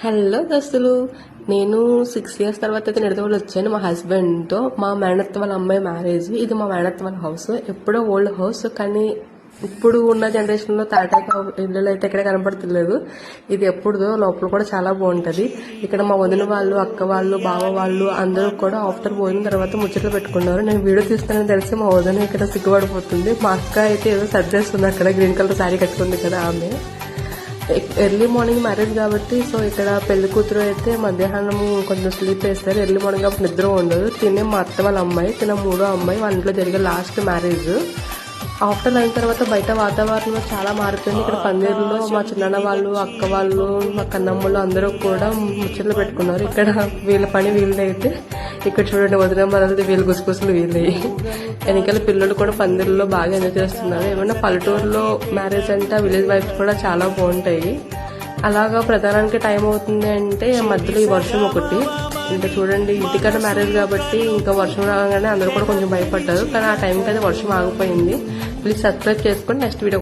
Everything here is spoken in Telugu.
హలో దోస్తులు, నేను 6 years తర్వాత అయితే నిడదవోలు వచ్చాను మా హస్బెండ్తో. మా మేనత్త వాళ్ళ అమ్మాయి మ్యారేజ్. ఇది మా మేనత్త వాళ్ళ హౌస్. ఎప్పుడో ఓల్డ్ హౌస్, కానీ ఇప్పుడు ఉన్న జనరేషన్లో తాటాక ఇళ్ళు అయితే ఎక్కడ కనపడతలేదు. ఇది ఎప్పుడుదో, లోపల కూడా చాలా బాగుంటుంది. ఇక్కడ మా వదిన వాళ్ళు, అక్క వాళ్ళు, బావ వాళ్ళు అందరూ కూడా ఆఫ్టర్ పోయిన తర్వాత ముచ్చట్లు పెట్టుకున్నారు. నేను వీడియో తీస్తానని తెలిసి మా వదిన ఇక్కడ సిగ్గుపడిపోతుంది. మా అక్క అయితే ఏదో సర్దేస్తుంది అక్కడ, గ్రీన్ కలర్ శారీ కట్టుకుంది కదా ఆమె. ఎర్లీ మార్నింగ్ మ్యారేజ్ కాబట్టి సో ఇక్కడ పెళ్లి కూతురు అయితే మధ్యాహ్నం కొంచెం స్లీప్ వేస్తారు. ఎర్లీ మార్నింగ్ కాబట్టి నిద్ర ఉండదు. తినే మా అత్త వాళ్ళ అమ్మాయి, తిన మూడో అమ్మాయి, వాళ్ళ ఇంట్లో జరిగే లాస్ట్ మ్యారేజ్. ఆఫ్టర్ అయిన తర్వాత బయట వాతావరణం చాలా మారిపోయింది. ఇక్కడ పందిర్లో మా చిన్న వాళ్ళు, అక్క వాళ్ళు, మా కన్నమ్మలు అందరూ కూడా ముచ్చట్లు పెట్టుకున్నారు. ఇక్కడ వీళ్ళ పని వీళ్ళైతే ఇక్కడ చూడండి, వదిన మరలది వీళ్ళ గుసగుసలు వీళ్ళవి. వెనకాల పిల్లలు కూడా పందిర్లో బాగా ఎంజాయ్ చేస్తున్నారు. ఏమైనా పల్లెటూరులో మ్యారేజ్ అంటే విలేజ్ వైఫ్స్ కూడా చాలా బాగుంటాయి. అలాగా ప్రధానానికి టైం అవుతుంది అంటే మధ్యలో ఈ వర్షం ఒకటి. ఇంకా చూడండి, ఇంటికన్నా మ్యారేజ్ కాబట్టి ఇంకా వర్షం రాగానే అందరూ కూడా కొంచెం భయపడ్డారు. కానీ ఆ టైంకి అయితే వర్షం ఆగిపోయింది. ప్లీజ్ సబ్స్క్రైబ్ చేసుకోండి. Next video